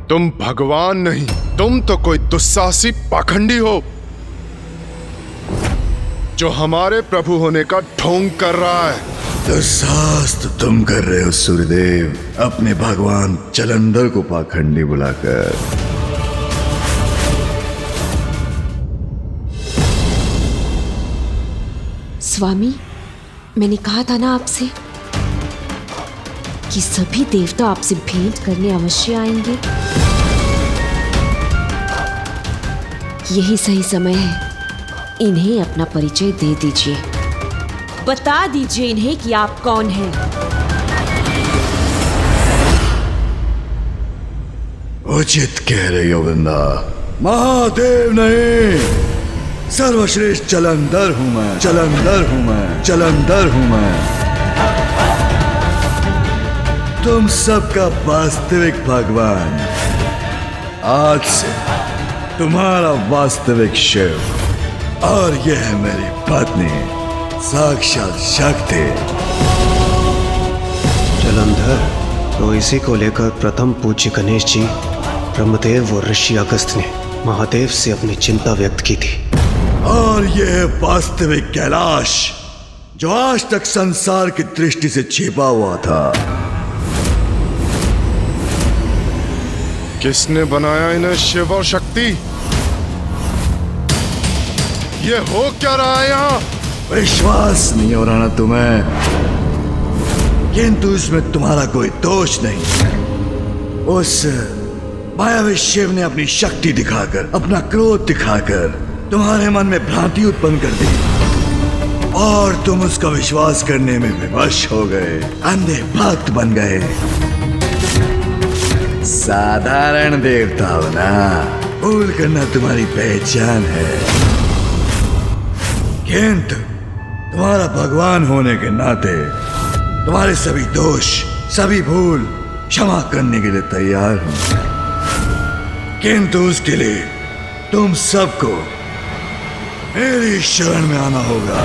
तुम भगवान नहीं, तुम तो कोई दुस्साहसी पाखंडी हो जो हमारे प्रभु होने का ढोंग कर रहा है। दुस्साहस तो तुम कर रहे हो सूर्यदेव, अपने भगवान जलंधर को पाखंडी बुलाकर। स्वामी, मैंने कहा था ना आपसे कि सभी देवता आपसे भेंट करने अवश्य आएंगे। यही सही समय है, इन्हें अपना परिचय दे दीजिए। बता दीजिए इन्हें कि आप कौन हैं। उचित कह रही हो वृंदा, महादेव नहीं, सर्वश्रेष्ठ जलंधर हूं मैं, जलंधर हूं मैं, जलंधर हूं मैं। तुम सबका वास्तविक भगवान। आज से तुम्हारा वास्तविक शिव, और यह है मेरी पत्नी साक्षात शक्ति। जलंधर, तो इसी को लेकर प्रथम पूज्य गणेश जी, ब्रह्मदेव और ऋषि अगस्त ने महादेव से अपनी चिंता व्यक्त की थी। और यह है वास्तविक कैलाश, जो आज तक संसार की दृष्टि से छिपा हुआ था। किसने बनाया इन्हें शिव और शक्ति? ये हो क्या रहा है यहाँ? विश्वास नहीं हो रहा ना तुम्हें, किंतु इसमें तुम्हारा कोई दोष नहीं। उस मायावी शिव ने अपनी शक्ति दिखाकर, अपना क्रोध दिखाकर तुम्हारे मन में भ्रांति उत्पन्न कर दी, और तुम उसका विश्वास करने में विवश हो गए, अंधे भक्त बन गए। साधारण देवता हो ना, भूल करना तुम्हारी पहचान है, किंतु तुम्हारा भगवान होने के नाते तुम्हारे सभी दोष, सभी भूल क्षमा करने के लिए तैयार हूं। किंतु उसके लिए तुम सबको मेरी शरण में आना होगा।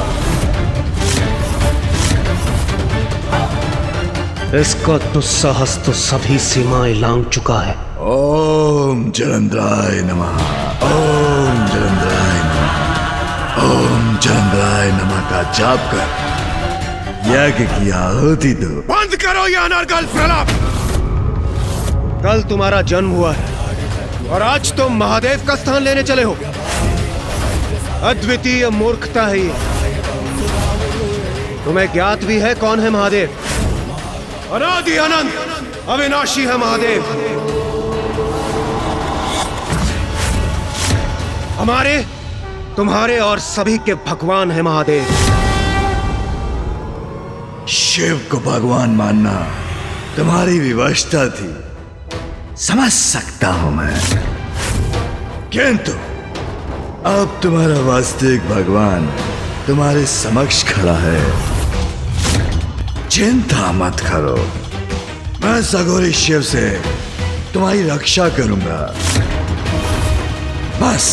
इसका दुस्साहस तो सभी सीमाएं लांघ चुका है। ओम जलंधराय नमः, ओम जलंधराय नमः, ओम जलंधराय नमः का जाप कर यज्ञ की आहुति दो। बंद करो ये अनर्गल प्रलाप। कल तुम्हारा जन्म हुआ है और आज तुम महादेव का स्थान लेने चले हो। अद्वितीय मूर्खता है ये। तुम्हें ज्ञात भी है कौन है महादेव? अनादि अनंत अविनाशी है महादेव। हमारे, तुम्हारे और सभी के भगवान है महादेव। शिव को भगवान मानना तुम्हारी विवशता थी, समझ सकता हूं मैं, किंतु अब तुम्हारा वास्तविक भगवान तुम्हारे समक्ष खड़ा है। चिंता मत करो, मैं सगोरी शिव से तुम्हारी रक्षा करूंगा। बस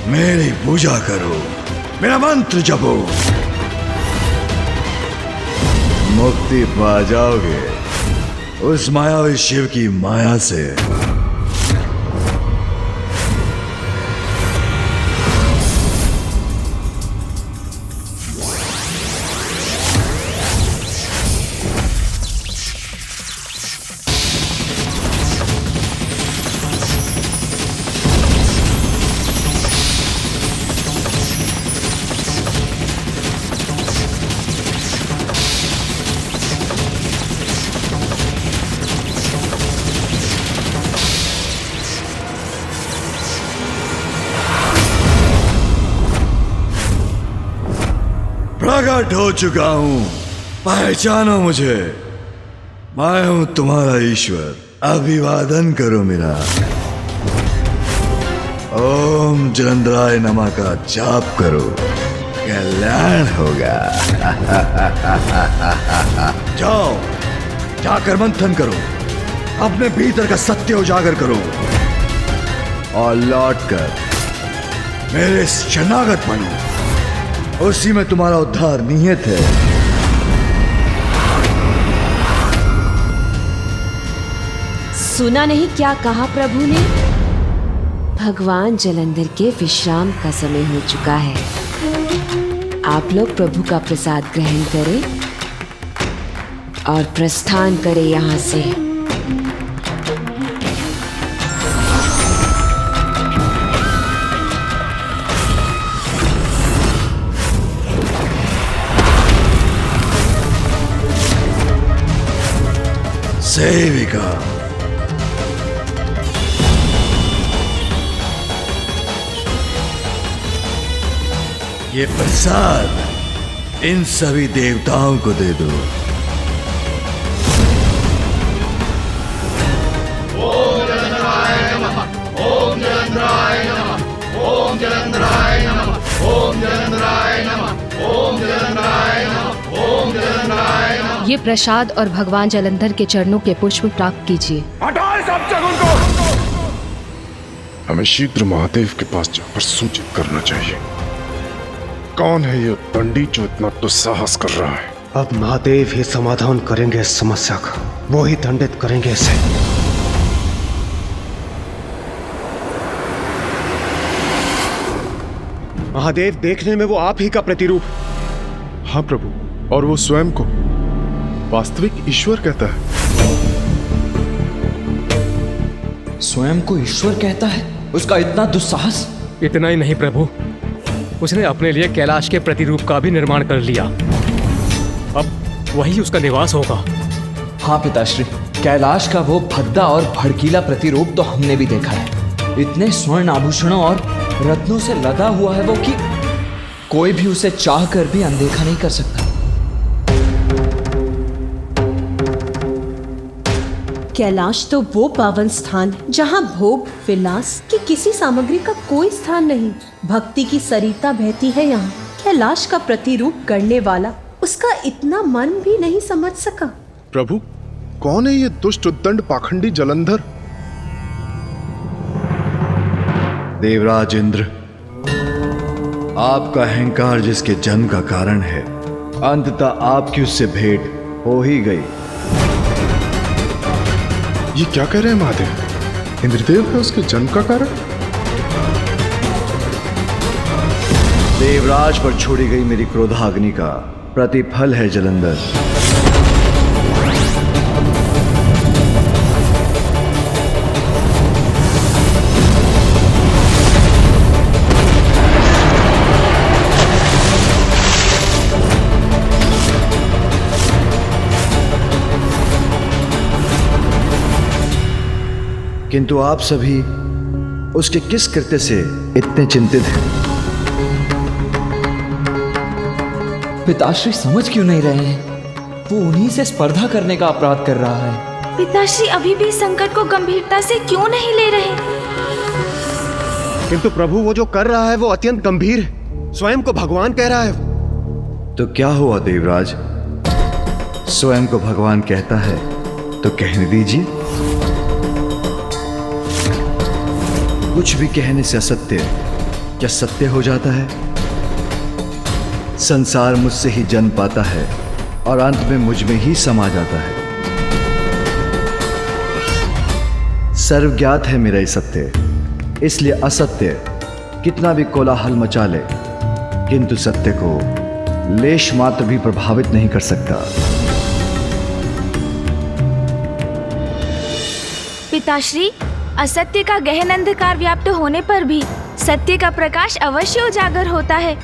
मेरी पूजा करो, मेरा मंत्र जपो, मुक्ति पा जाओगे उस मायावी शिव की माया से। प्रकट हो चुका हूं, पहचानो मुझे, मैं हूं तुम्हारा ईश्वर। अभिवादन करो मेरा। ओम जलंधराय नमः का जाप करो, कल्याण होगा। जाओ, जाकर मंथन करो, अपने भीतर का सत्य उजागर करो, और लौटकर मेरे शरणागत बनो। उसी में तुम्हारा उद्धार निहित है। सुना नहीं क्या कहा प्रभु ने? भगवान जलंधर के विश्राम का समय हो चुका है। आप लोग प्रभु का प्रसाद ग्रहण करें और प्रस्थान करें यहाँ से। सेविका, ये प्रसाद इन सभी देवताओं को दे दो। ओम जलंधराय नमः, ओम जलंधराय नमः, ओम जलंधराय नमः, ओम जलंधराय नमः, ओम जलंधराय नमः, ओम जलंधराय नमः। ये प्रसाद और भगवान जलंधर के चरणों के पुष्प प्राप्त कीजिए। हटाए सब जगह को। हमें शीघ्र महादेव के पास जाकर सूचित करना चाहिए। कौन है ये पंडित जो इतना दुस्साहस कर रहा है? अब महादेव ही समाधान करेंगे इस समस्या का, वो ही दंडित करेंगे इसे। महादेव, देखने में वो आप ही का प्रतिरूप। हाँ प्रभु, और वो स्वयं को वास्तविक ईश्वर कहता है। स्वयं को ईश्वर कहता है? उसका इतना दुस्साहस! इतना ही नहीं प्रभु, उसने अपने लिए कैलाश के प्रतिरूप का भी निर्माण कर लिया। अब वही उसका निवास होगा। हाँ पिताश्री, कैलाश का वो भद्दा और भड़कीला प्रतिरूप तो हमने भी देखा है। इतने स्वर्ण आभूषणों और रत्नों से लदा हुआ है वो कि कोई भी उसे चाह कर भी अनदेखा नहीं कर सकता। कैलाश तो वो पावन स्थान है जहाँ भोग विलास की किसी सामग्री का कोई स्थान नहीं। भक्ति की सरिता बहती है यहाँ। कैलाश का प्रतिरूप करने वाला उसका इतना मन भी नहीं समझ सका। प्रभु, कौन है ये दुष्ट उद्दंड पाखंडी जलंधर? देवराज इंद्र, आपका अहंकार जिसके जन्म का कारण है, अंततः आपकी उससे भेंट हो ही गई। ये क्या कह रहे हैं महादेव? इंद्रदेव है उसके जन्म का कारण? देवराज पर छोड़ी गई मेरी क्रोधाग्नि का प्रतिफल है जलंधर। किंतु आप सभी उसके किस कृत्य से इतने चिंतित हैं? पिताश्री समझ क्यों नहीं रहे हैं? वो उन्हीं से स्पर्धा करने का अपराध कर रहा है। पिताश्री अभी भी संकट को गंभीरता से क्यों नहीं ले रहे? किंतु प्रभु, वो जो कर रहा है वो अत्यंत गंभीर है। स्वयं को भगवान कह रहा है। तो क्या हुआ देवराज? स्वयं को भगवान कहता है तो कहने दीजिए। कुछ भी कहने से असत्य क्या सत्य हो जाता है? संसार मुझसे ही जन्म पाता है और अंत में मुझ में ही समा जाता है। सर्वज्ञात है मेरा ये सत्य, इसलिए असत्य कितना भी कोलाहल मचा ले, किंतु सत्य को लेश मात्र भी प्रभावित नहीं कर सकता। पिताश्री, असत्य का गहन अंधकार व्याप्त होने पर भी सत्य का प्रकाश अवश्य उजागर होता है,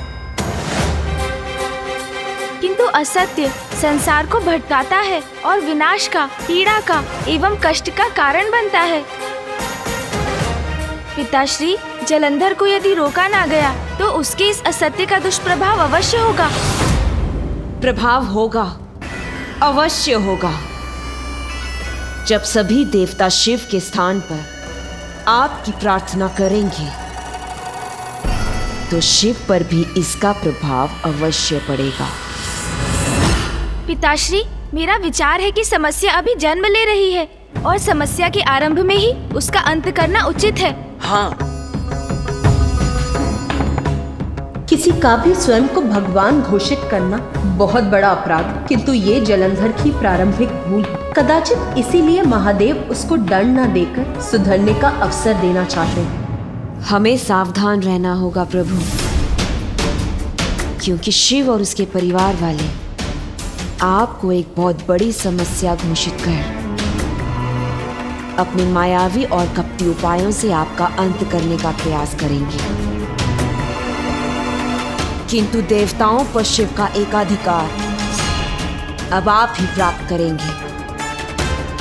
किंतु असत्य संसार को भटकाता है और विनाश का, पीड़ा का एवं कष्ट का कारण बनता है। पिताश्री, जलंधर को यदि रोका ना गया तो उसके इस असत्य का दुष्प्रभाव अवश्य होगा। प्रभाव होगा, अवश्य होगा। जब सभी देवता शिव के स्थान पर आपकी प्रार्थना करेंगे तो शिव पर भी इसका प्रभाव अवश्य पड़ेगा। पिताश्री, मेरा विचार है कि समस्या अभी जन्म ले रही है और समस्या के आरंभ में ही उसका अंत करना उचित है। हाँ, किसी का भी स्वयं को भगवान घोषित करना बहुत बड़ा अपराध, किंतु ये जलंधर की प्रारंभिक भूल है। कदाचित इसीलिए महादेव उसको दंड न देकर सुधरने का अवसर देना चाहते हैं। हमें सावधान रहना होगा प्रभु, क्योंकि शिव और उसके परिवार वाले आपको एक बहुत बड़ी समस्या घोषित कर अपने मायावी और कपटी उपायों से आपका अंत करने का प्रयास करेंगे। किंतु देवताओं पर शिव का एकाधिकार अब आप ही प्राप्त करेंगे,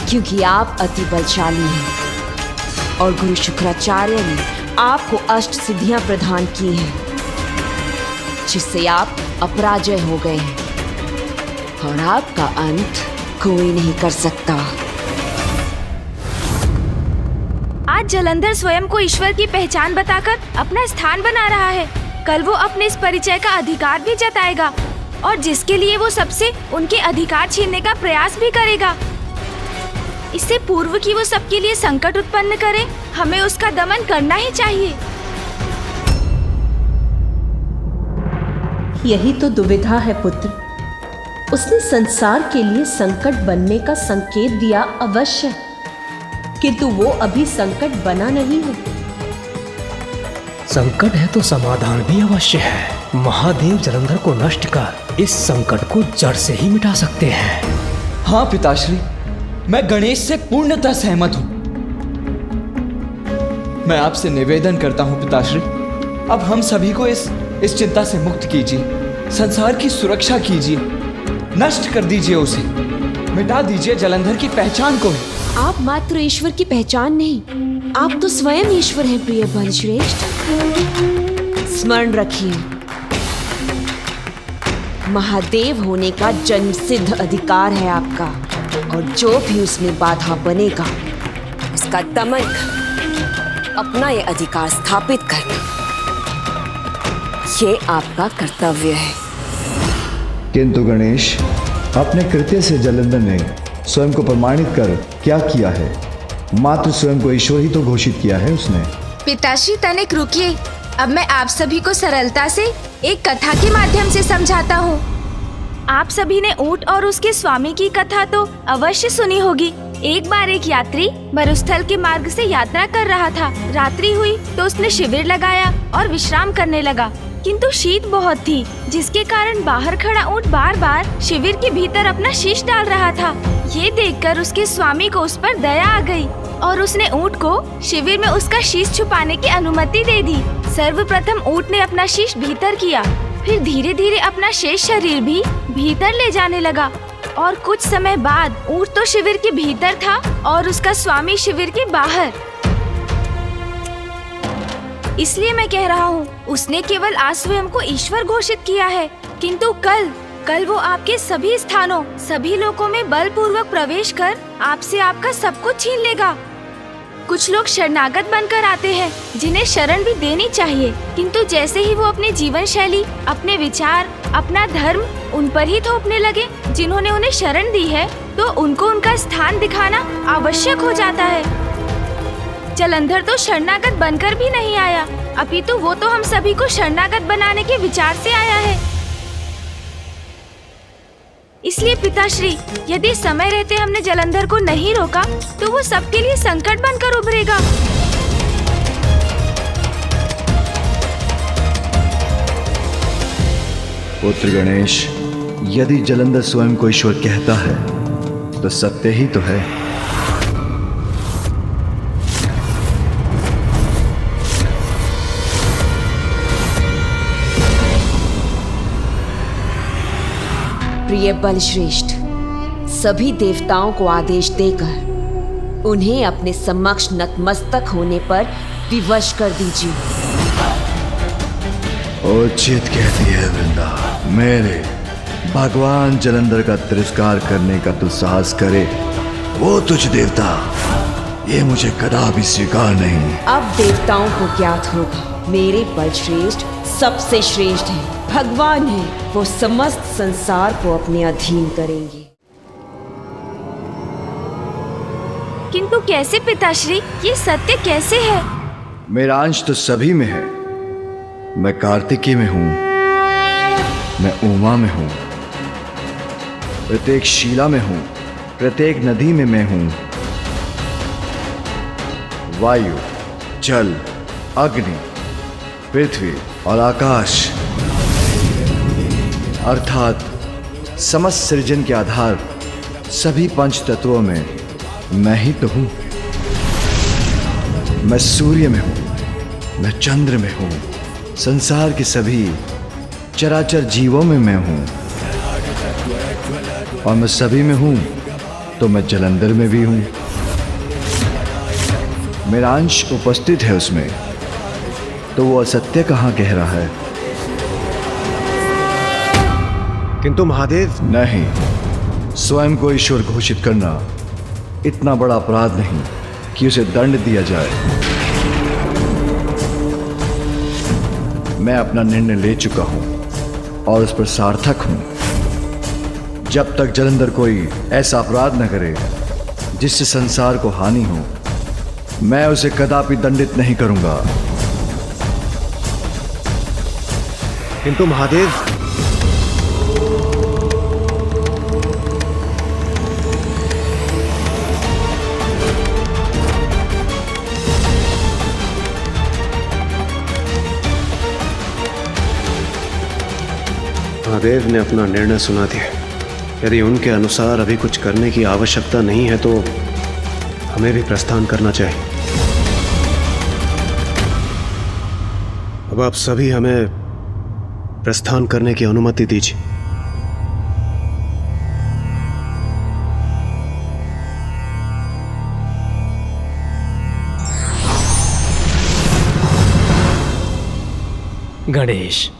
क्योंकि आप अति बलशाली हैं और गुरु शुक्राचार्य ने आपको अष्ट सिद्धियां प्रदान की हैं, जिससे आप अपराजय हो गए हैं और आपका अंत कोई नहीं कर सकता। आज जलंधर स्वयं को ईश्वर की पहचान बताकर अपना स्थान बना रहा है। कल वो अपने इस परिचय का अधिकार भी जताएगा और जिसके लिए वो सबसे उनके अधिकार छीनने का प्रयास भी करेगा। इससे पूर्व कि वो सबके लिए संकट उत्पन्न करे, हमें उसका दमन करना ही चाहिए। यही तो दुविधा है पुत्र। उसने संसार के लिए संकट बनने का संकेत दिया अवश्य, किंतु वो अभी संकट बना नहीं है। संकट है तो समाधान भी अवश्य है। महादेव जलंधर को नष्ट कर इस संकट को जड़ से ही मिटा सकते हैं। हाँ पिताश्री, मैं गणेश से पूर्णतः सहमत हूँ। मैं आपसे निवेदन करता हूँ पिताश्री, अब हम सभी को इस चिंता से मुक्त कीजिए, संसार की सुरक्षा कीजिए, नष्ट कर दीजिए उसे, मिटा दीजिए जलंधर की पहचान को। आप मात्र ईश्वर की पहचान नहीं, आप तो स्वयं ईश्वर हैं प्रिय बलश्रेष्ठ। स्मरण रखिए, महादेव होने का जन्म सिद्ध अधिकार है आपका, और जो भी उसमें बाधा बनेगा उसका दमन कर अपना ये अधिकार स्थापित करना, ये आपका कर्तव्य है। किंतु गणेश, अपने कृत्य से जलंधर ने स्वयं को प्रमाणित कर क्या किया है? मात्र स्वयं को ईश्वर ही तो घोषित किया है उसने। पिताश्री तनिक रुकिए, अब मैं आप सभी को सरलता से एक कथा के माध्यम से समझाता हूँ। आप सभी ने ऊंट और उसके स्वामी की कथा तो अवश्य सुनी होगी। एक बार एक यात्री मरुस्थल के मार्ग से यात्रा कर रहा था। रात्रि हुई तो उसने शिविर लगाया और विश्राम करने लगा, किंतु शीत बहुत थी, जिसके कारण बाहर खड़ा ऊंट बार बार शिविर के भीतर अपना शीश डाल रहा था। ये देखकर उसके स्वामी को उस पर दया आ गई और उसने ऊंट को शिविर में उसका शीश छुपाने की अनुमति दे दी। सर्वप्रथम ऊंट ने अपना शीश भीतर किया, फिर धीरे धीरे अपना शेष शरीर भी भीतर ले जाने लगा और कुछ समय बाद ऊंट तो शिविर के भीतर था और उसका स्वामी शिविर के बाहर। इसलिए मैं कह रहा हूँ, उसने केवल आज स्वयं को ईश्वर घोषित किया है, किंतु कल वो आपके सभी स्थानों, सभी लोकों में बलपूर्वक प्रवेश कर आपसे आपका सब कुछ छीन लेगा। कुछ लोग शरणागत बनकर आते हैं, जिन्हें शरण भी देनी चाहिए, किंतु जैसे ही वो अपनी जीवन शैली, अपने विचार, अपना धर्म उन पर ही थोपने लगे जिन्होंने उन्हें शरण दी है, तो उनको उनका स्थान दिखाना आवश्यक हो जाता है। जलंधर तो शरणागत बनकर भी नहीं आया, अपितु वो तो हम सभी को शरणागत बनाने के विचार से आया है। इसलिए पिताश्री, यदि समय रहते हमने जलंधर को नहीं रोका तो वो सबके लिए संकट बनकर उभरेगा। पुत्र गणेश, यदि जलंधर स्वयं को ईश्वर कहता है तो सत्य ही तो है। प्रिय बलश्रेष्ठ, सभी देवताओं को आदेश देकर उन्हें अपने समक्ष नतमस्तक होने पर विवश कर दीजिए। उचित कहती है वृंदा। मेरे भगवान जलंधर का तिरस्कार करने का तू साहस करे, वो तुझ देवता, ये मुझे कदापि स्वीकार नहीं। अब देवताओं को ज्ञात होगा, मेरे बलश्रेष्ठ सबसे श्रेष्ठ हैं, भगवान हैं, वो समस्त संसार को अपने अधीन करेंगे। किंतु कैसे पिताश्री, ये सत्य कैसे है? मेरा अंश तो सभी में है, मैं कार्तिकेय में हूं, मैं उमा में हूं, प्रत्येक शिला में हूं, प्रत्येक नदी में मैं हूं। वायु, जल, अग्नि, पृथ्वी और आकाश अर्थात समस्त सृजन के आधार सभी पंच तत्वों में मैं ही तो हूं। मैं सूर्य में हूं, मैं चंद्र में हूं, संसार के सभी चराचर जीवों में मैं हूं। और मैं सभी में हूं तो मैं जलंधर में भी हूं। मेरा अंश उपस्थित है उसमें, तो वो असत्य कहां कह रहा है? किंतु महादेव, नहीं, स्वयं को ईश्वर घोषित करना इतना बड़ा अपराध नहीं कि उसे दंड दिया जाए। मैं अपना निर्णय ले चुका हूं और उस पर सार्थक हूं। जब तक जलंधर कोई ऐसा अपराध न करे जिससे संसार को हानि हो, मैं उसे कदापि दंडित नहीं करूंगा। किंतु महादेव, महादेव ने अपना निर्णय सुना दिया। यदि उनके अनुसार अभी कुछ करने की आवश्यकता नहीं है तो हमें भी प्रस्थान करना चाहिए। अब आप सभी हमें प्रस्थान करने की अनुमति दीजिए। गणेश,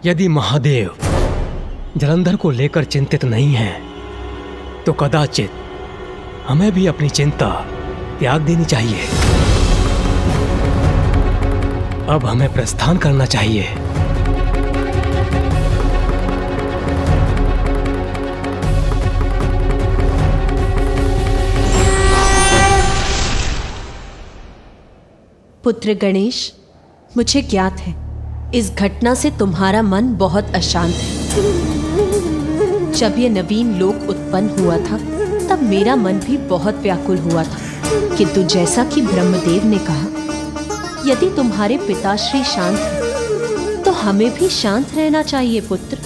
यदि महादेव जलंधर को लेकर चिंतित नहीं है तो कदाचित हमें भी अपनी चिंता त्याग देनी चाहिए। अब हमें प्रस्थान करना चाहिए। पुत्र गणेश, मुझे ज्ञात है इस घटना से तुम्हारा मन बहुत अशांत है। जब यह नवीन लोक उत्पन्न हुआ था तब मेरा मन भी बहुत व्याकुल हुआ था, किंतु जैसा कि ब्रह्मदेव ने कहा, यदि तुम्हारे पिताश्री शांत हैं तो हमें भी शांत रहना चाहिए पुत्र।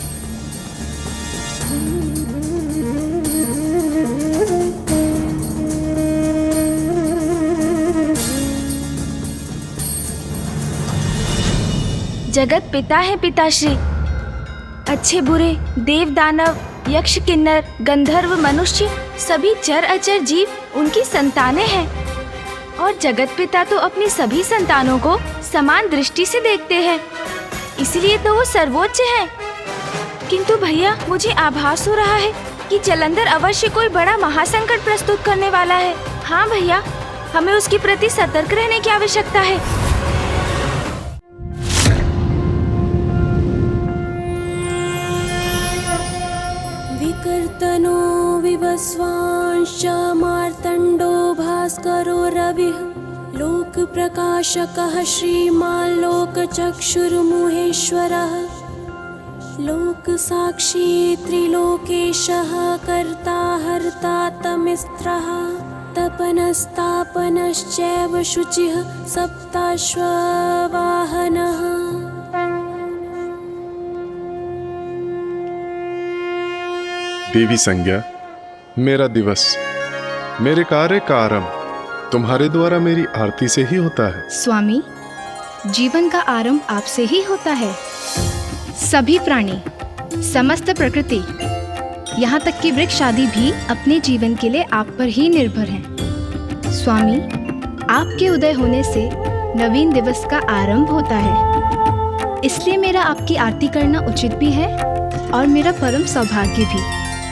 जगत पिता है पिताश्री। अच्छे बुरे देव दानव यक्ष किन्नर गंधर्व मनुष्य सभी चर अचर जीव उनकी संतानें हैं, और जगत पिता तो अपनी सभी संतानों को समान दृष्टि से देखते हैं, इसलिए तो वो सर्वोच्च है। किंतु भैया, मुझे आभास हो रहा है कि जलंधर अवश्य कोई बड़ा महासंकट प्रस्तुत करने वाला है। हाँ भैया, हमें उसके प्रति सतर्क रहने की आवश्यकता है। विकर्तनो विवस्वांश्च मार्तण्डो भास्करो रविः लोकप्रकाशकः श्रीमान् लोकचक्षुर्मुहेश्वरः लोकसाक्षी त्रिलोकेशः कर्ता हर्ता तमिस्त्रः तपनस्तापनश्चैव शुचिः सप्ताश्ववाहनः। देवी संज्ञा, मेरा दिवस, मेरे कार्य का आरंभ तुम्हारे द्वारा मेरी आरती से ही होता है। स्वामी, जीवन का आरंभ आपसे ही होता है। सभी प्राणी, समस्त प्रकृति, यहाँ तक कि वृक्ष आदि भी अपने जीवन के लिए आप पर ही निर्भर हैं। स्वामी, आपके उदय होने से नवीन दिवस का आरंभ होता है, इसलिए मेरा आपकी आरती करना उचित भी है और मेरा परम सौभाग्य भी।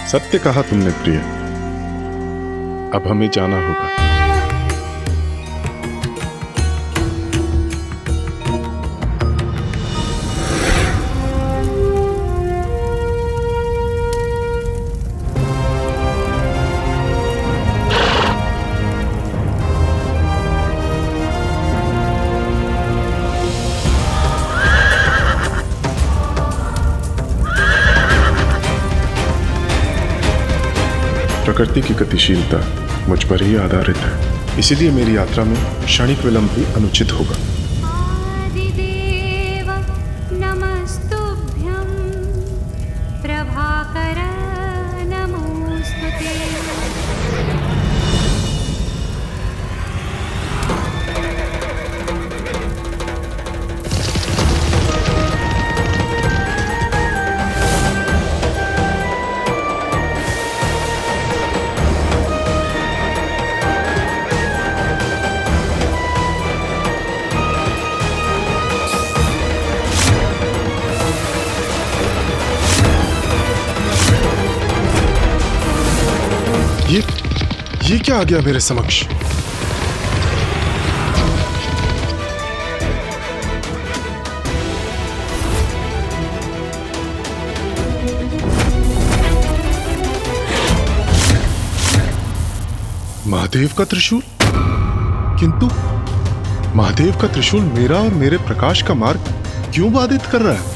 सत्य कहा तुमने प्रिय। अब हमें जाना होगा। प्रकृति की गतिशीलता मुझ पर ही आधारित है, इसीलिए मेरी यात्रा में क्षणिक विलंब भी अनुचित होगा। आदिदेव नमस्तुभ्यं प्रभाकर नमोस्तुते। ये क्या आ गया मेरे समक्ष? महादेव का त्रिशूल? किंतु महादेव का त्रिशूल मेरा और मेरे प्रकाश का मार्ग क्यों बाधित कर रहा है?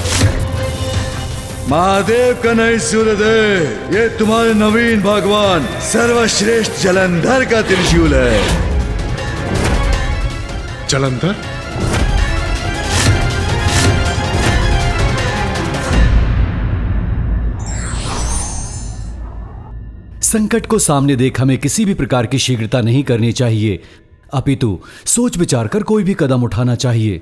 महादेव का नहीं सूर्यदेव, ये तुम्हारे नवीन भगवान सर्वश्रेष्ठ जलंधर का त्रिशूल है। जलंधर? संकट को सामने देख हमें किसी भी प्रकार की शीघ्रता नहीं करनी चाहिए, अपितु सोच विचार कर कोई भी कदम उठाना चाहिए।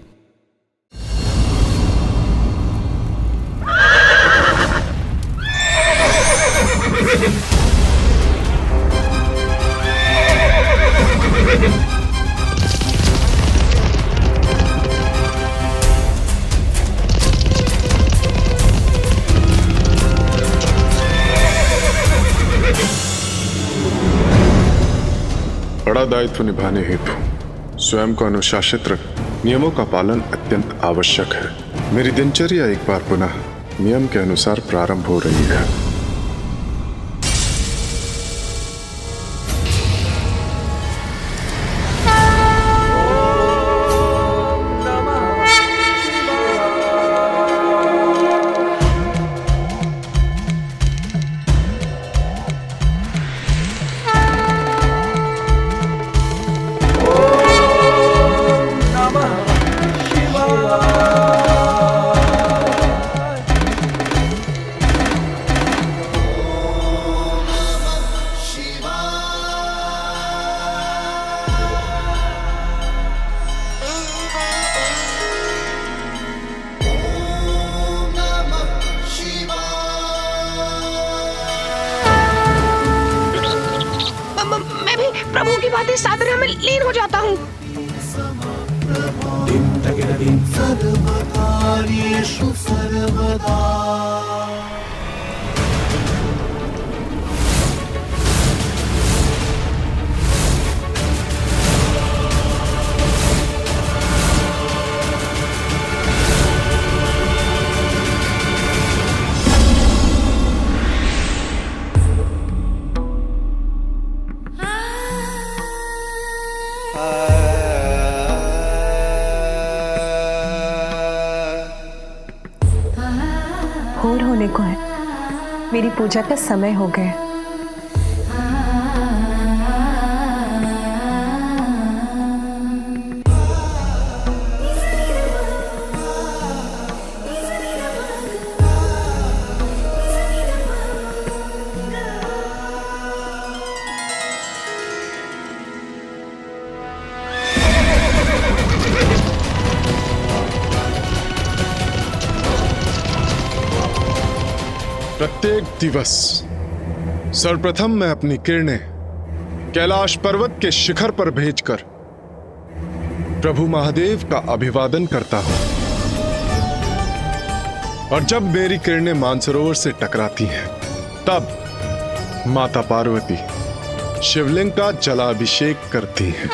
बड़ा दायित्व निभाने हेतु स्वयं को अनुशासित रख नियमों का पालन अत्यंत आवश्यक है। मेरी दिनचर्या एक बार पुनः नियम के अनुसार प्रारंभ हो रही है। प्रभु की बातें साधना में लीन हो जाता हूँ। भोर होने को है, मेरी पूजा का समय हो गया। प्रत्येक दिवस सर्वप्रथम मैं अपनी किरणें कैलाश पर्वत के शिखर पर भेजकर प्रभु महादेव का अभिवादन करता हूं, और जब मेरी किरणें मानसरोवर से टकराती हैं तब माता पार्वती शिवलिंग का जलाभिषेक करती हैं।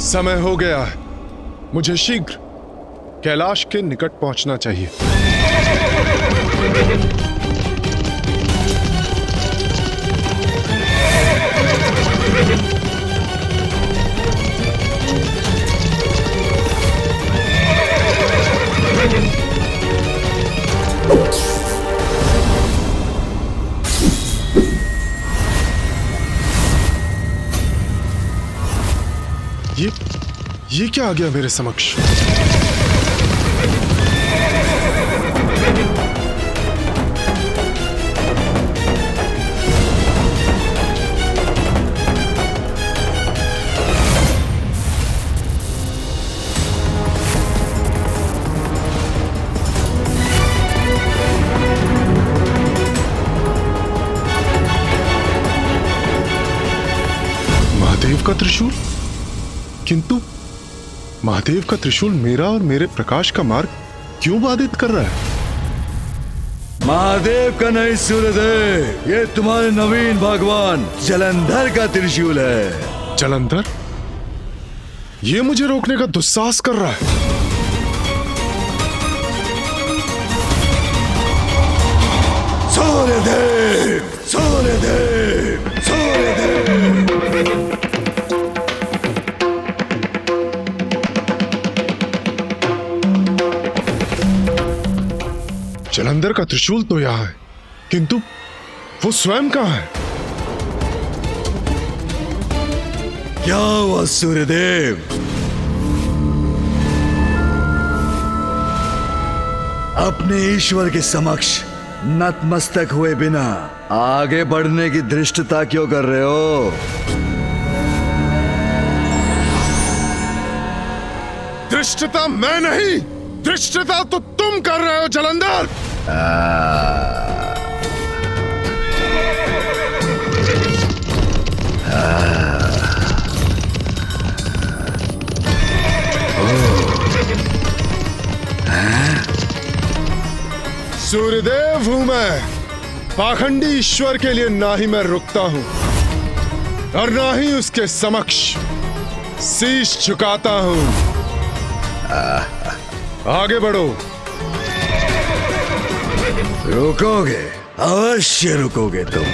समय हो गया है। मुझे शीघ्र कैलाश के निकट पहुंचना चाहिए। ये क्या आ गया मेरे समक्ष? महादेव का त्रिशूल? किंतु महादेव का त्रिशूल मेरा और मेरे प्रकाश का मार्ग क्यों बाधित कर रहा है? महादेव का नहीं सूर्यदेव, ये तुम्हारे नवीन भगवान जलंधर का त्रिशूल है। जलंधर? ये मुझे रोकने का दुस्साहस कर रहा है। सूर्यदेव, सूर्यदेव, सूर्यदेव। जलंधर का त्रिशूल तो यहां है, किंतु वो स्वयं कहां है? क्या हुआ सूर्यदेव? अपने ईश्वर के समक्ष नतमस्तक हुए बिना आगे बढ़ने की धृष्टता क्यों कर रहे हो? धृष्टता मैं नहीं, धृष्टता तो तुम कर रहे हो जलंधर। सूर्यदेव हूं मैं। पाखंडी ईश्वर के लिए ना ही मैं रुकता हूं और ना ही उसके समक्ष शीश झुकाता हूं। आगे बढ़ो। रुकोगे? अवश्य रुकोगे तुम।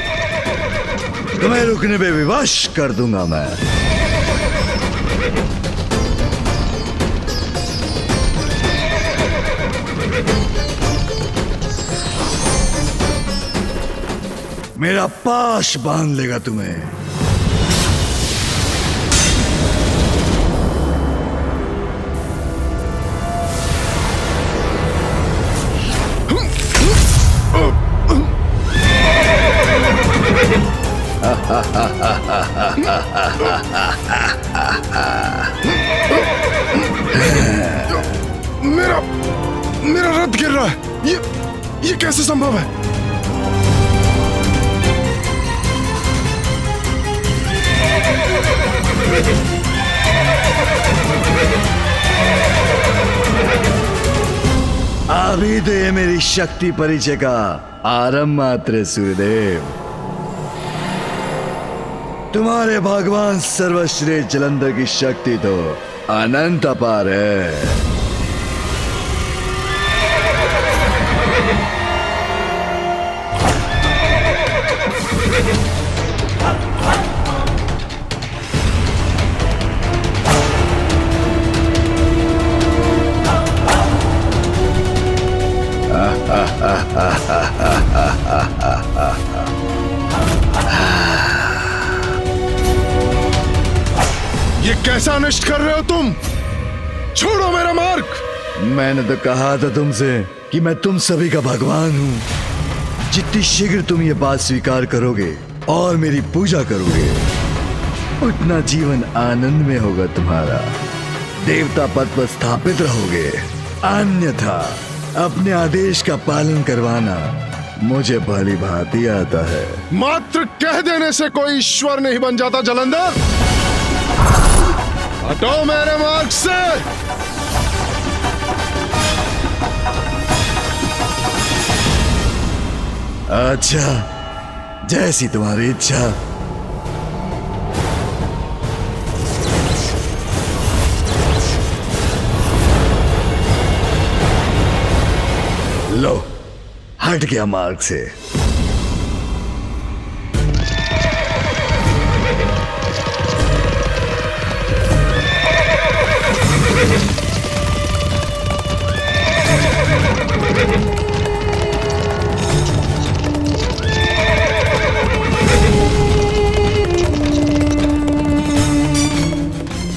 तुम्हें रुकने पे विवश कर दूंगा मैं। मेरा पाश बांध लेगा तुम्हें। मेरा रथ गिर रहा है। ये कैसे संभव है? अभी तो ये मेरी शक्ति परिचय का आरंभ मात्र है सूर्यदेव। तुम्हारे भगवान सर्वश्रेष्ठ जलंधर की शक्ति तो अनंत अपार है। ये कैसा अनिष्ट कर रहे हो तुम? छोड़ो मेरा मार्ग। मैंने तो कहा था तुमसे कि मैं तुम सभी का भगवान हूं। जितनी शीघ्र तुम ये बात स्वीकार करोगे और मेरी पूजा करोगे, उतना जीवन आनंद में होगा तुम्हारा। देवता पद पर स्थापित रहोगे। अन्यथा अपने आदेश का पालन करवाना मुझे भली भांति आता है। मात्र कह देने से कोई ईश्वर नहीं बन जाता जलंधर। हटो मेरे मार्ग से। अच्छा, जैसी तुम्हारी इच्छा। हट गया मार्ग से।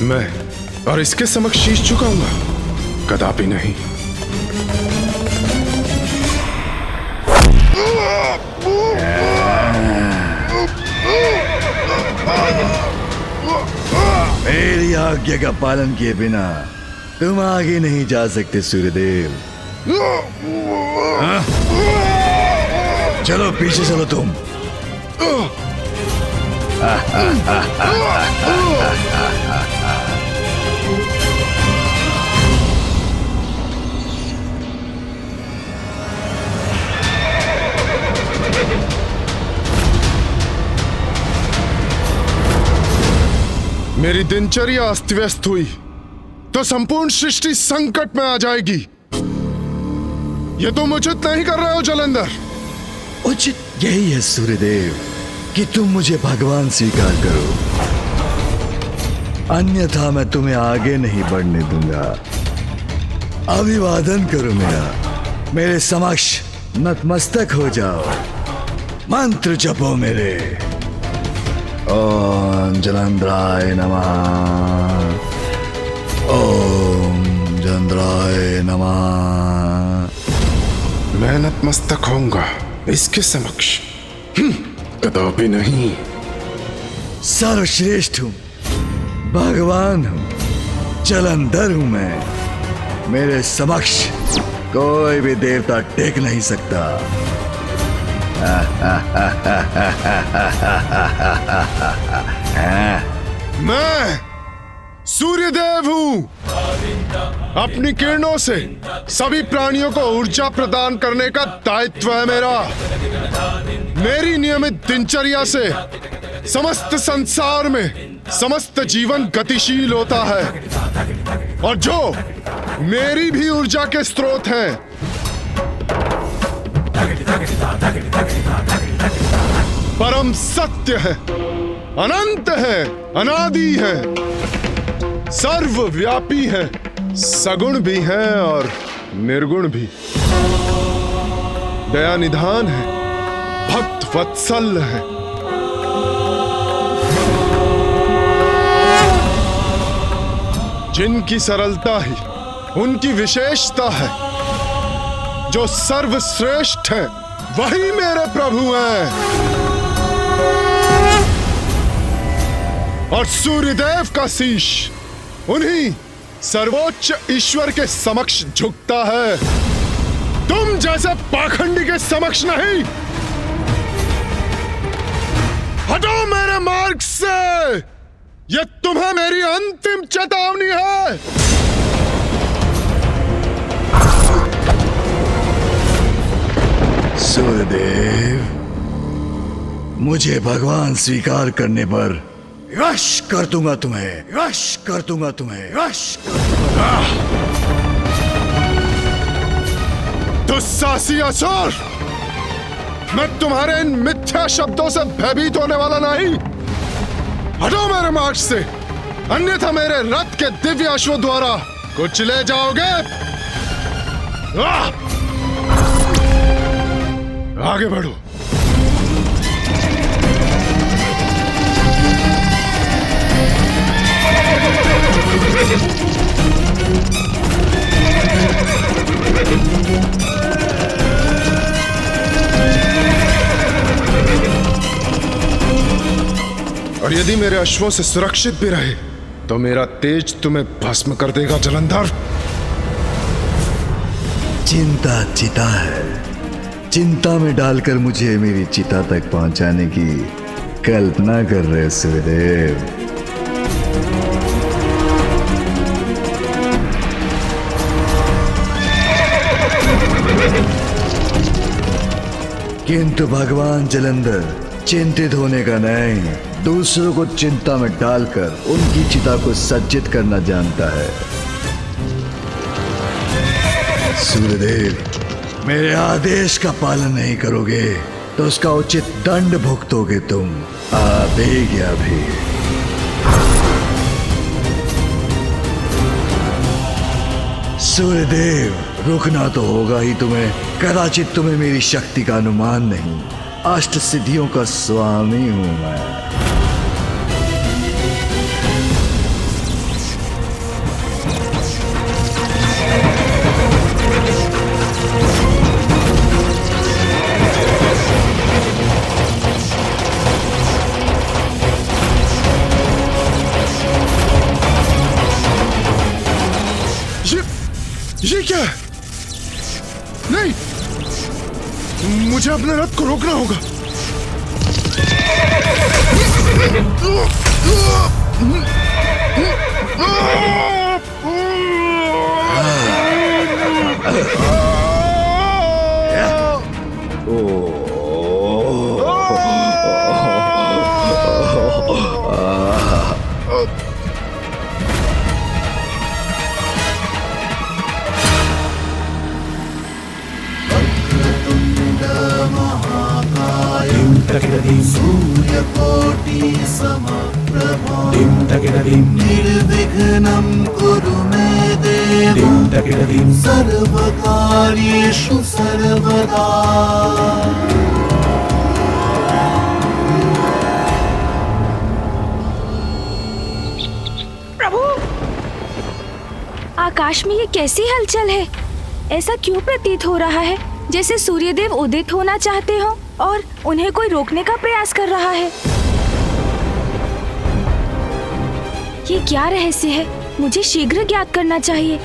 मैं और इसके समक्ष शीश झुकाऊंगा? कदापि नहीं। मेरी आज्ञा का पालन किए बिना तुम आगे नहीं जा सकते सूर्यदेव। हाँ? चलो पीछे चलो तुम। मेरी दिनचर्या अस्त व्यस्त हुई तो संपूर्ण सृष्टि संकट में आ जाएगी। ये तुम उचित नहीं कर रहे हो जलंधर। उचित यही है सूर्यदेव कि तुम मुझे भगवान स्वीकार करो, अन्यथा मैं तुम्हें आगे नहीं बढ़ने दूंगा। अभिवादन करो मेरे समक्ष नतमस्तक हो जाओ। मंत्र जपो मेरे। ओम जलंधराय नमः। ओम जलंधराय नमः। मैं नतमस्तक होऊंगा इसके समक्ष? कदापि नहीं। सर्वश्रेष्ठ हूं, भगवान हूं, जलंधर हूं मैं। मेरे समक्ष कोई भी देवता टेक नहीं सकता। मैं सूर्यदेव हूं। अपनी किरणों से सभी प्राणियों को ऊर्जा प्रदान करने का दायित्व है मेरा। मेरी नियमित दिनचर्या से समस्त संसार में समस्त जीवन गतिशील होता है और जो मेरी भी ऊर्जा के स्रोत हैं, परम सत्य है, अनंत है, अनादि है, सर्वव्यापी है, सगुण भी है और निर्गुण भी, दया निधान है, भक्त वत्सल है। जिनकी सरलता ही उनकी विशेषता है, जो सर्वश्रेष्ठ है वही मेरे प्रभु हैं। और सूर्यदेव का शीश उन्हीं सर्वोच्च ईश्वर के समक्ष झुकता है, तुम जैसे पाखंडी के समक्ष नहीं। हटो मेरे मार्ग से, यह तुम्हें मेरी अंतिम चेतावनी है। सूर्यदेव, मुझे भगवान स्वीकार करने पर यश कर दूंगा तुम्हें, यश कर दूंगा तुम्हें, यश कर दूंगा। दुस्साहसी असुर, मैं तुम्हारे इन मिथ्या शब्दों से भयभीत होने वाला नहीं। हटो मेरे मार्ग से, अन्यथा मेरे रथ के दिव्य अश्वों द्वारा कुचले जाओगे। आगे बढ़ो। और यदि मेरे अश्वों से सुरक्षित भी रहे तो मेरा तेज तुम्हें भस्म कर देगा जलंधर। चिंता चिता है, चिंता में डालकर मुझे मेरी चिता तक पहुंचाने की कल्पना कर रहे सूर्यदेव। किंतु भगवान जलंधर चिंतित होने का नहीं, दूसरों को चिंता में डालकर उनकी चिता को सज्जित करना जानता है। सूर्यदेव, मेरे आदेश का पालन नहीं करोगे तो उसका उचित दंड भुगतोगे तुम। अभी क्या भी। सूर्यदेव, रुकना तो होगा ही तुम्हें। कदाचित तुम्हें मेरी शक्ति का अनुमान नहीं। अष्ट सिद्धियों का स्वामी हूं मैं। ये क्या है? नहीं, मुझे अपने रथ को रोकना होगा। सूर्यकोटि समप्रभा निर्विघ्नं कुरु मे देव सर्वकार्येषु सर्वदा। प्रभु, आकाश में ये कैसी हलचल है? ऐसा क्यों प्रतीत हो रहा है जैसे सूर्यदेव उदित होना चाहते हो और उन्हें कोई रोकने का प्रयास कर रहा है। ये क्या रहस्य है? मुझे शीघ्र ज्ञात करना चाहिए।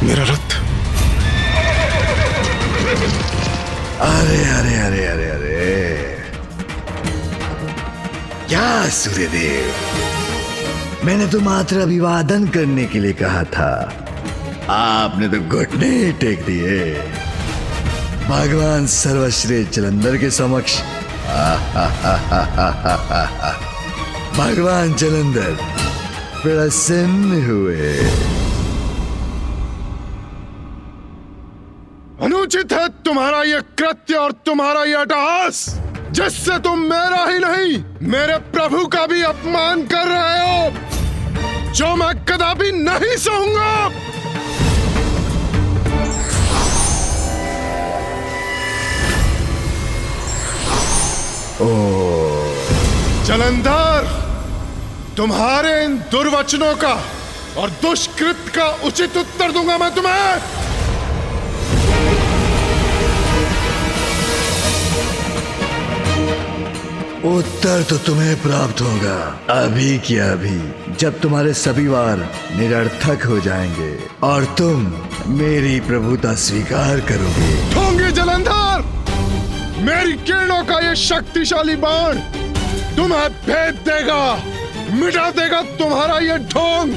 मेरा रथ। अरे अरे अरे अरे अरे, क्या सूर्यदेव, मैंने तो मात्र अभिवादन करने के लिए कहा था, आपने तो घुटने ही टेक दिए भगवान सर्वश्रेष्ठ जलंधर के समक्ष। भगवान जलंधर प्रसन्न हुए। अनुचित है तुम्हारा यह कृत्य और तुम्हारा यह अट्टहास, जिससे तुम मेरा ही नहीं मेरे प्रभु का भी अपमान कर रहे हो, जो मैं कदापि नहीं सहूंगा। जलंधर, तुम्हारे इन दुर्वचनों का और दुष्कृत का उचित उत्तर दूंगा मैं तुम्हें। उत्तर तो तुम्हें प्राप्त होगा अभी की अभी, जब तुम्हारे सभी वार निरर्थक हो जाएंगे और तुम मेरी प्रभुता स्वीकार करोगे। ढोंगी जलंधर, मेरी किरणों का ये शक्तिशाली बाण तुम्हें भेद देगा, मिटा देगा तुम्हारा ये ढोंग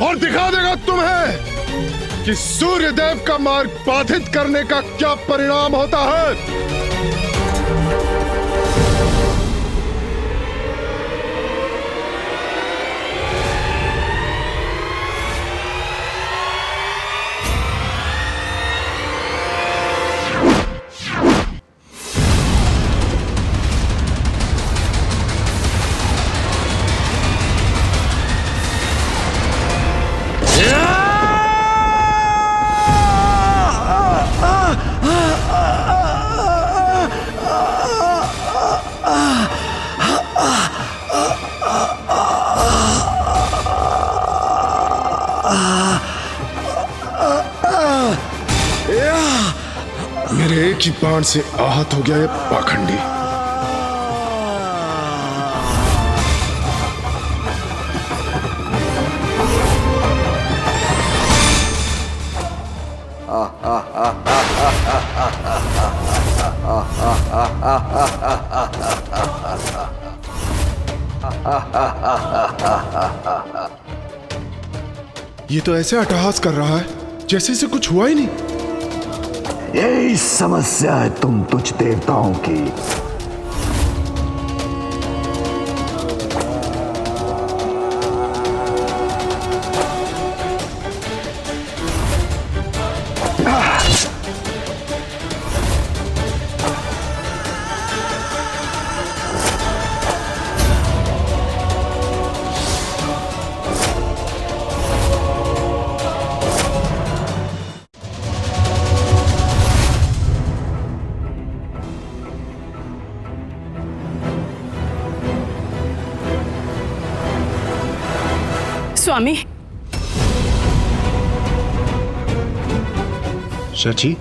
और दिखा देगा तुम्हें कि सूर्यदेव का मार्ग बाधित करने का क्या परिणाम होता है। मेरे एक ही बाण से आहत हो गया ये पाखंडी। ये तो ऐसे अट्टहास कर रहा है जैसे इसे कुछ हुआ ही नहीं। यही समस्या है तुम तुच्छ देवताओं की। स्वामी, शची,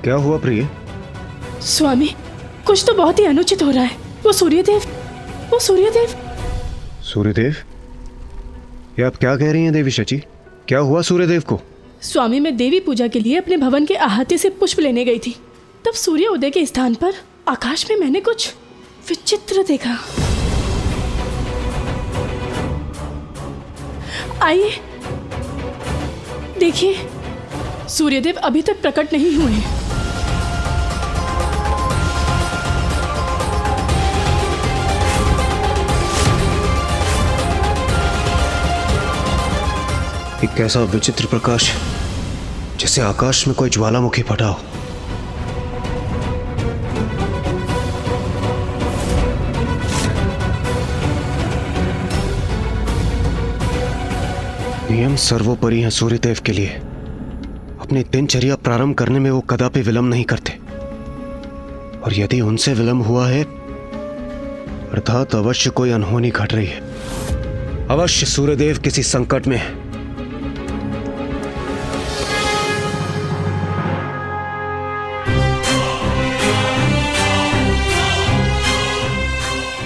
क्या हुआ प्रिय? स्वामी, कुछ तो बहुत ही अनुचित हो रहा है। वो सूर्यदेव। सूर्यदेव? ये आप क्या कह रही हैं देवी शची? क्या हुआ सूर्यदेव को? स्वामी, मैं देवी पूजा के लिए अपने भवन के अहाते से पुष्प लेने गई थी। तब सूर्य उदय के स्थान पर आकाश में मैंने कुछ विचित्र देखा। आइए देखिए, सूर्यदेव अभी तक प्रकट नहीं हुए हैं। एक ऐसा विचित्र प्रकाश जैसे आकाश में कोई ज्वालामुखी फटा हो। नियम सर्वोपरि हैं सूर्यदेव के लिए। अपनी दिनचर्या प्रारंभ करने में वो कदापि विलंब नहीं करते, और यदि उनसे विलंब हुआ है अर्थात अवश्य कोई अनहोनी घट रही है। अवश्य सूर्यदेव किसी संकट में है।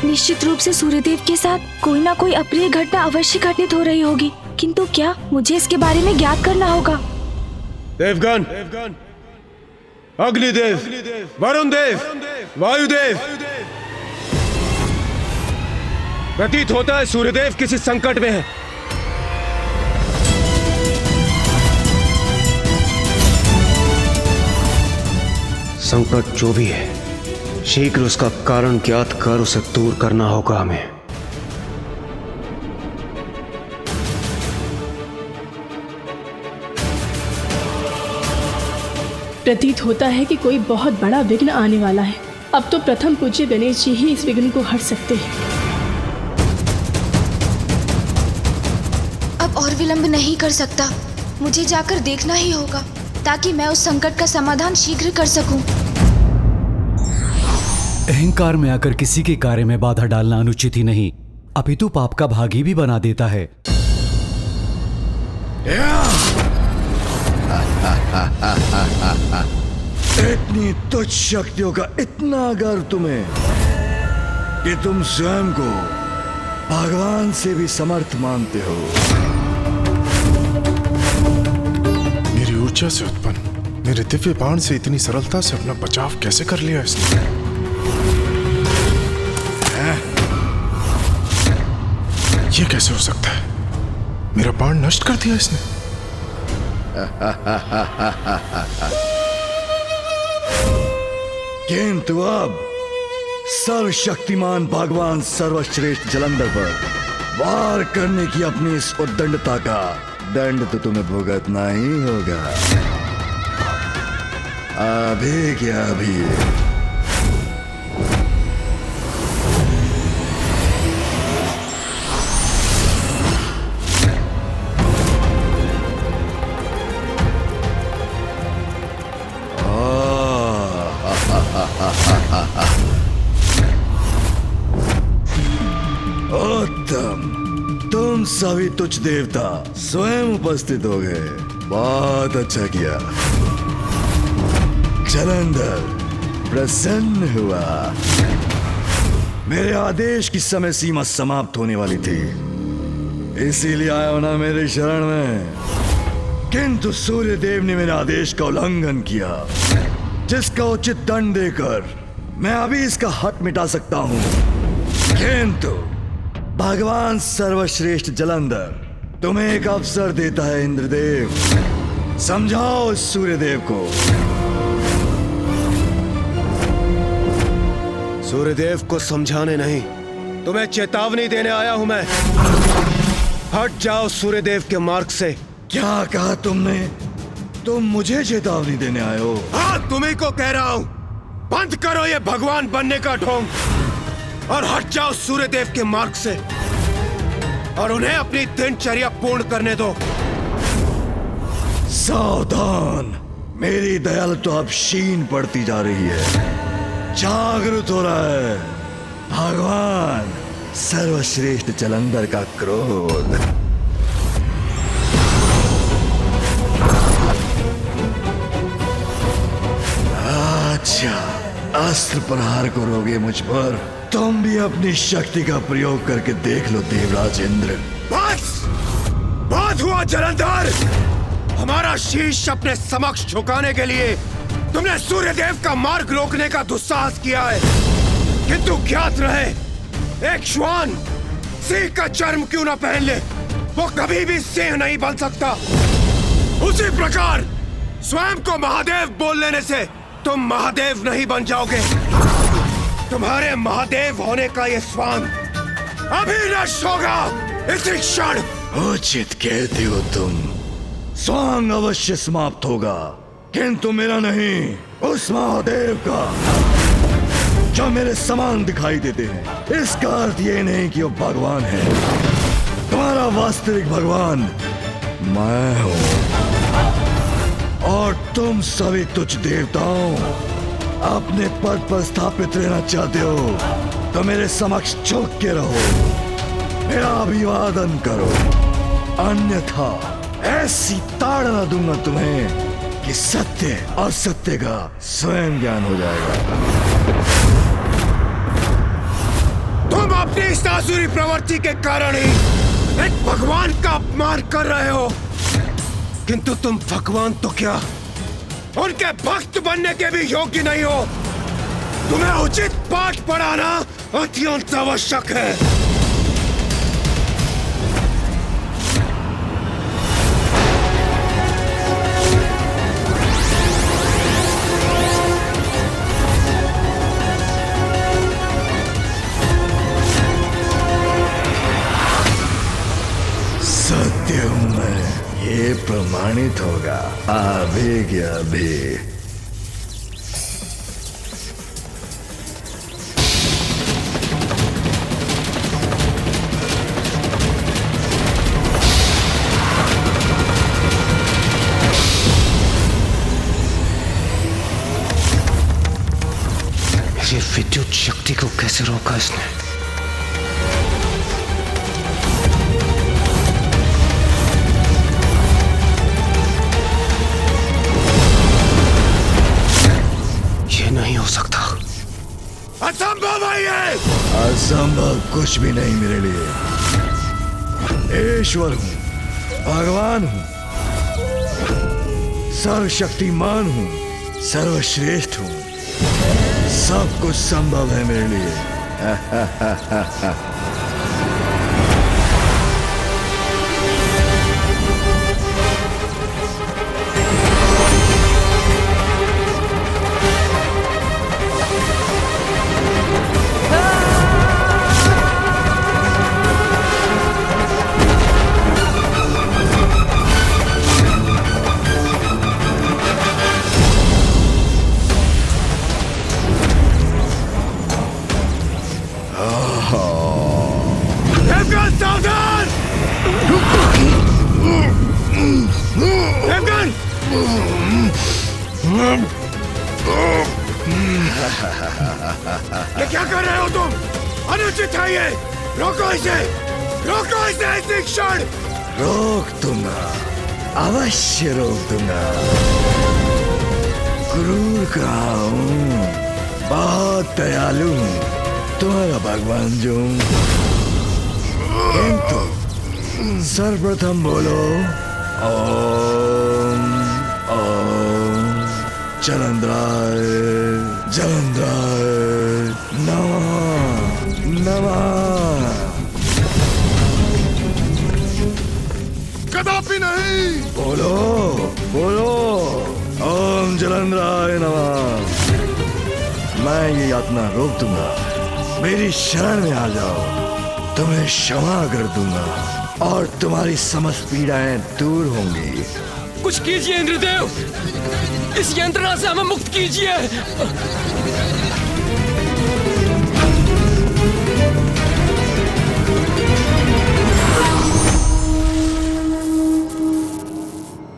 निश्चित रूप से सूर्यदेव के साथ कोई ना कोई अप्रिय घटना अवश्य घटित हो रही होगी, किंतु क्या? मुझे इसके बारे में ज्ञात करना होगा। देवगण, अग्निदेव, वरुण देव, वायुदेव, प्रतीत होता है सूर्यदेव किसी संकट में है। संकट जो भी है, शीघ्र उसका कारण ज्ञात कर उसे दूर करना होगा हमें। प्रतीत होता है कि कोई बहुत बड़ा विघ्न आने वाला है। अब तो प्रथम पूज्य गणेश जी ही इस विघ्न को हट सकते हैं। अब और विलंब नहीं कर सकता, मुझे जाकर देखना ही होगा ताकि मैं उस संकट का समाधान शीघ्र कर सकूं। अहंकार में आकर किसी के कार्य में बाधा डालना अनुचित ही नहीं, अपितु पाप का भागी भी बना देता है। इतनी तुच्छ शक्तियों का इतना गर्व तुम्हें कि तुम स्वयं को भगवान से भी समर्थ मानते हो। मेरी ऊर्जा से उत्पन्न मेरे दिव्य बाण से इतनी सरलता से अपना बचाव कैसे कर लिया इसने? ये कैसे हो सकता है? मेरा बाण नष्ट कर दिया इसने। किंतु अब सर्वशक्तिमान भगवान सर्वश्रेष्ठ जलंधर पर वार करने की अपनी इस उद्दंडता का दंड तो तुम्हें भुगतना ही होगा। अभी क्या अभी। उत्तम, तुम सभी तुच्छ देवता स्वयं उपस्थित हो गए। बहुत अच्छा किया। जलंधर प्रसन्न हुआ। मेरे आदेश की समय सीमा समाप्त होने वाली थी, इसीलिए आया होना मेरे शरण में। किंतु सूर्यदेव ने मेरे आदेश का उल्लंघन किया, जिसका उचित दंड देकर मैं अभी इसका हक मिटा सकता हूं। किंतु भगवान सर्वश्रेष्ठ जलंधर तुम्हें एक अवसर देता है इंद्रदेव। समझाओ सूर्यदेव को। सूर्यदेव को समझाने नहीं, तुम्हें चेतावनी देने आया हूं मैं। हट जाओ सूर्यदेव के मार्ग से। क्या कहा तुमने? तुम मुझे चेतावनी देने आए हो? हाँ, तुम्ही को कह रहा हूं। बंद करो ये भगवान बनने का ढोंग और हट जाओ सूर्यदेव के मार्ग से और उन्हें अपनी दिनचर्या पूर्ण करने दो। सावधान, मेरी दयाल तो अब क्षीण पड़ती जा रही है। जागृत हो रहा है भगवान सर्वश्रेष्ठ जलंधर का क्रोध। अच्छा, अस्त्र प्रहार करोगे मुझ पर? तुम भी अपनी शक्ति का प्रयोग करके देख लो देवराज इंद्र। बस बहुत हुआ जलंधर। हमारा शीश अपने समक्ष झुकाने के लिए तुमने सूर्यदेव का मार्ग रोकने का दुस्साहस किया है, किंतु ज्ञात रहे, एक श्वान सिंह का चर्म क्यों न पहन ले, वो कभी भी सिंह नहीं बन सकता। उसी प्रकार स्वयं को महादेव बोल लेने से तुम महादेव नहीं बन जाओगे। तुम्हारे महादेव होने का ये स्वांग अभी नष्ट होगा, इसी क्षण। उचित कहते हो तुम। स्वांग अवश्य समाप्त होगा, किंतु मेरा नहीं, उस महादेव का जो मेरे समान दिखाई देते हैं। इसका अर्थ ये नहीं कि वो भगवान है। तुम्हारा वास्तविक भगवान मैं हूं और तुम सभी तुच्छ देवताओं अपने पद पर स्थापित रहना चाहते हो तो मेरे समक्ष झुक के रहो, मेरा अभिवादन करो, अन्यथा ऐसी ताड़ना दूंगा तुम्हें कि सत्य और सत्य का स्वयं ज्ञान हो जाएगा। तुम अपनी इस आसुरी प्रवृत्ति के कारण ही एक भगवान का अपमान कर रहे हो, किंतु तुम भगवान तो क्या, उनके भक्त बनने के भी योग्य नहीं हो। तुम्हें उचित पाठ पढ़ाना अत्यंत आवश्यक है। सत्य हूं मैं, ये प्रमाणित होगा अभी क्या अभी। ये विद्युत शक्ति को कैसे रोका इसने? नहीं हो सकता, असंभव है ये। असंभव कुछ भी नहीं मेरे लिए। ईश्वर हूं, भगवान हूं, सर्वशक्तिमान हूं, सर्वश्रेष्ठ हूं, सब कुछ संभव है मेरे लिए। सावधान! देवगन! ये क्या कर रहे हो तुम? अनुचित है ये! रोको इसे! रोको इसे इसी क्षण! रोक दूंगा, अवश्य रोक दूंगा। क्रूर कहाँ हूँ, बहुत दयालु हूँ, तुम्हारा भगवान जो हूँ। किंतु सर्वप्रथम बोलो ओम ओम जलंधराय जलंधराय नमः नमः। कदापि नहीं। बोलो बोलो ओम जलंधराय नमः। मैं ये यातना रोक दूंगा, मेरी शरण में आ जाओ, तुम्हें क्षमा कर दूंगा और तुम्हारी समस्त पीड़ाएं दूर होंगी। कुछ कीजिए इंद्रदेव, इस यंत्रणा से हमें मुक्त कीजिए।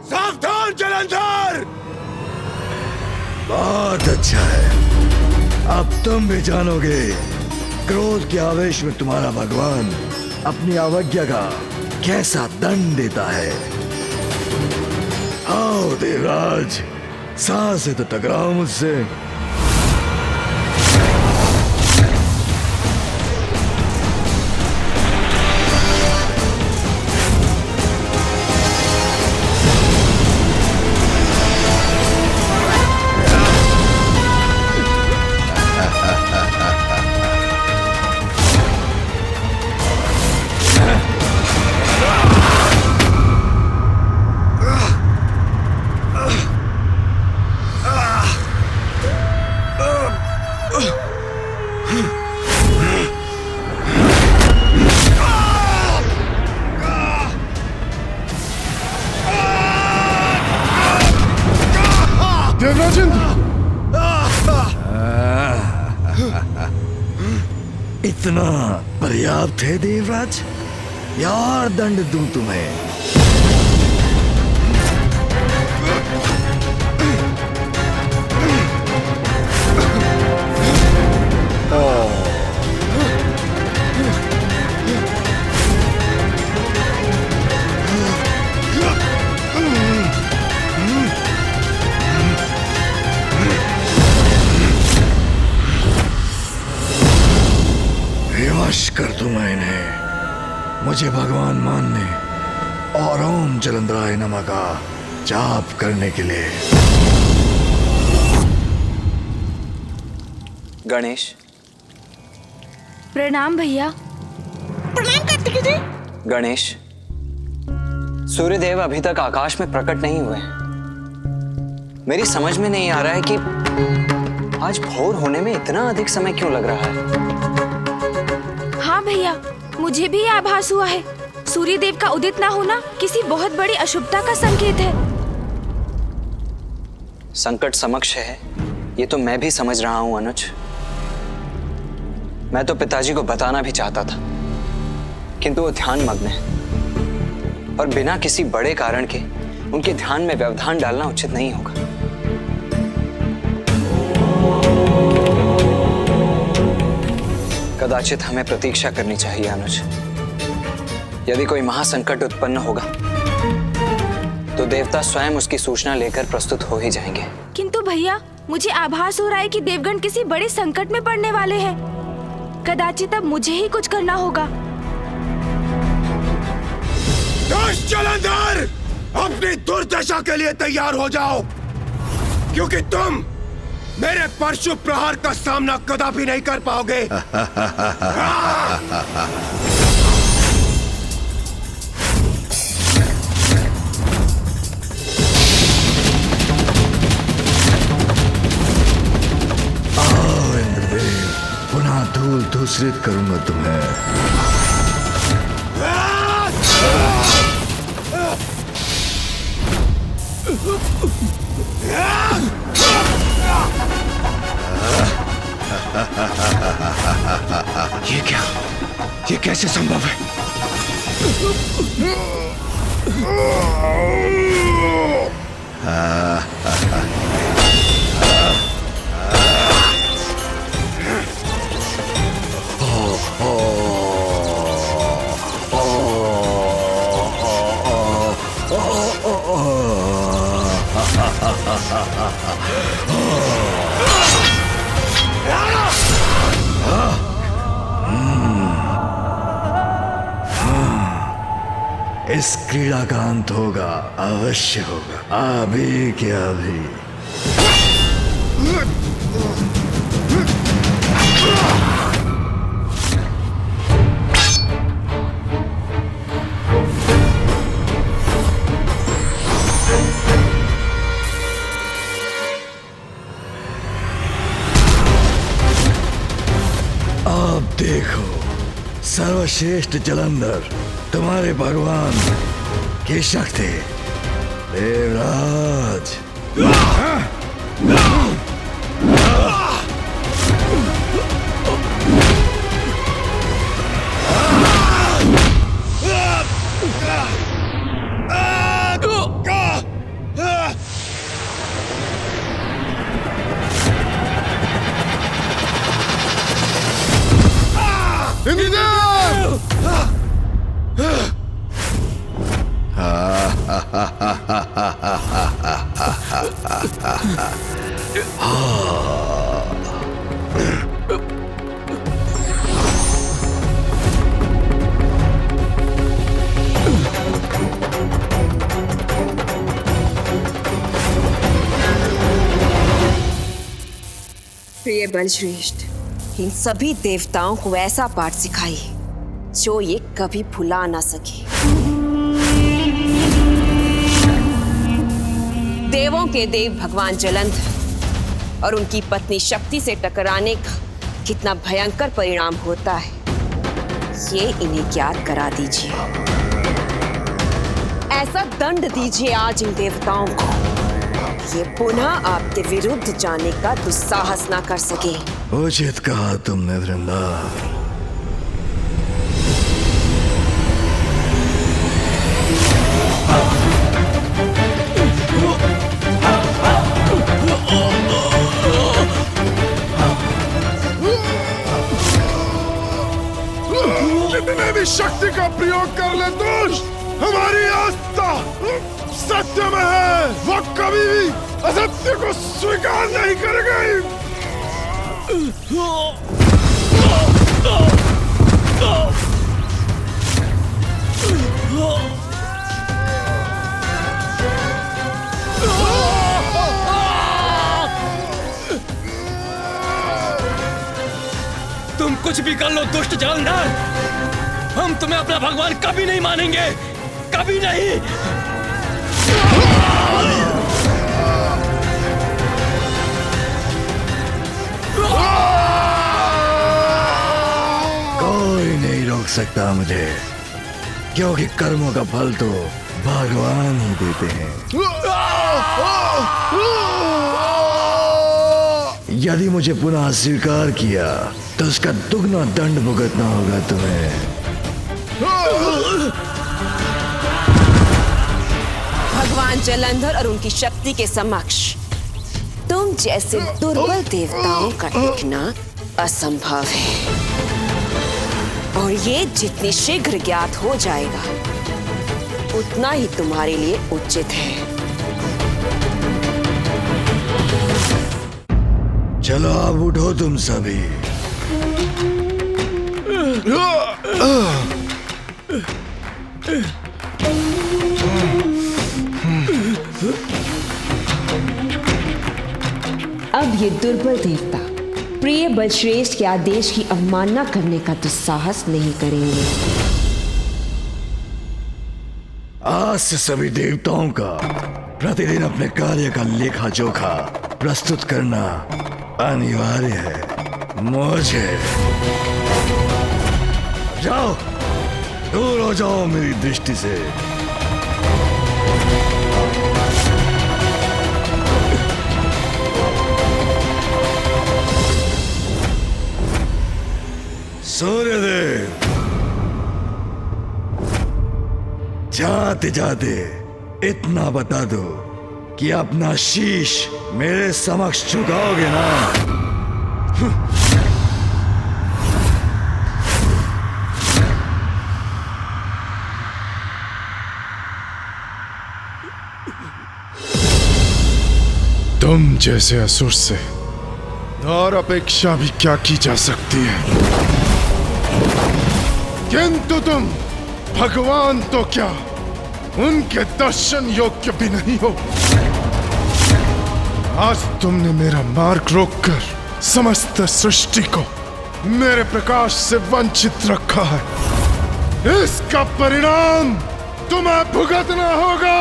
सावधान जलंधर। बहुत अच्छा है, अब तुम भी जानोगे क्रोध के आवेश में तुम्हारा भगवान अपनी अवज्ञा का कैसा दंड देता है। आओ देवराज, सांस तो टकराओ मुझसे। इतना पर्याप्त है देवराज, या और दंड दूं तुम्हें? विवश कर दूंगा इन्हें मुझे भगवान मानने और ओम जलंधराय नमः का जाप करने के लिए। गणेश। प्रणाम भैया। प्रणाम कार्तिकेय जी। गणेश, सूर्यदेव अभी तक आकाश में प्रकट नहीं हुए। मेरी समझ में नहीं आ रहा है कि आज भोर होने में इतना अधिक समय क्यों लग रहा है। हाँ भैया, मुझे भी आभास हुआ है। सूर्यदेव का उदित ना होना किसी बहुत बड़ी अशुभता का संकेत है। संकट समक्ष है, ये तो मैं भी समझ रहा हूं अनुज। मैं तो पिताजी को बताना भी चाहता था, किंतु वो ध्यान मग्न है और बिना किसी बड़े कारण के उनके ध्यान में व्यवधान डालना उचित नहीं होगा। कदाचित हमें प्रतीक्षा करनी चाहिए अनुज। यदि कोई महासंकट उत्पन्न होगा तो देवता स्वयं उसकी सूचना लेकर प्रस्तुत हो ही जाएंगे। किंतु भैया, मुझे आभास हो रहा है कि देवगण किसी बड़े संकट में पड़ने वाले हैं। कदाचित अब मुझे ही कुछ करना होगा। जलंधर, अपनी दुर्दशा के लिए तैयार हो जाओ, क्योंकि तुम मेरे परशु प्रहार का सामना कदापि नहीं कर पाओगे। आओ इंद्रदेव, पुनः धूल धूसरित करूंगा तुम्हें। ये क्या? ये कैसे संभव है? इस क्रीड़ा का अंत होगा, अवश्य होगा, अभी के अभी। अब देखो सर्वश्रेष्ठ जलंधर, तुम्हारे भगवान की शक्ति। देवराज प्रिय बलश्रेष्ठ, इन सभी देवताओं को ऐसा पाठ सिखाइए जो ये कभी भुला ना सके। देवों के देव भगवान जलंधर और उनकी पत्नी शक्ति से टकराने का कितना भयंकर परिणाम होता है, ये इन्हें ज्ञात करा दीजिए। ऐसा दंड दीजिए आज इन देवताओं को, ये पुनः आपके विरुद्ध जाने का दुस्साहस ना कर सके। उचित कहा तुमने वृंदा। कितने भी शक्ति का प्रयोग कर ले दुष्ट, हमारी आस्था सत्य में है। वो कभी भी असत्य को स्वीकार नहीं करेगा। तुम कुछ भी कर लो दुष्ट जलंधर, हम तुम्हें अपना भगवान कभी नहीं मानेंगे, कभी नहीं। कोई नहीं रोक सकता मुझे, क्योंकि कर्मों का फल तो भगवान ही देते हैं। यदि मुझे पुनः स्वीकार किया तो उसका दुगना दंड भुगतना होगा तुम्हें। भगवान जलंधर और उनकी शक्ति के समक्ष तुम जैसे दुर्बल देवताओं का टिकना असंभव है, और ये जितनी शीघ्र ज्ञात हो जाएगा उतना ही तुम्हारे लिए उचित है। चलो अब उठो तुम सभी। अब ये दुर्बल देवता प्रिय बलश्रेष्ठ के आदेश की अवमानना करने का दुस्साहस नहीं करेंगे। आज से सभी देवताओं का प्रतिदिन अपने कार्य का लेखा जोखा प्रस्तुत करना अनिवार्य है। मुझे जाओ, दूर हो जाओ मेरी दृष्टि से। सूर्यदेव, जाते जाते इतना बता दो कि अपना शीश मेरे समक्ष झुकाओगे ना? तुम जैसे असुर से और अपेक्षा भी क्या की जा सकती है, किंतु तुम भगवान तो क्या उनके दर्शन योग्य भी नहीं हो। आज तुमने मेरा मार्ग रोककर समस्त सृष्टि को मेरे प्रकाश से वंचित रखा है। इसका परिणाम तुम्हें भुगतना होगा।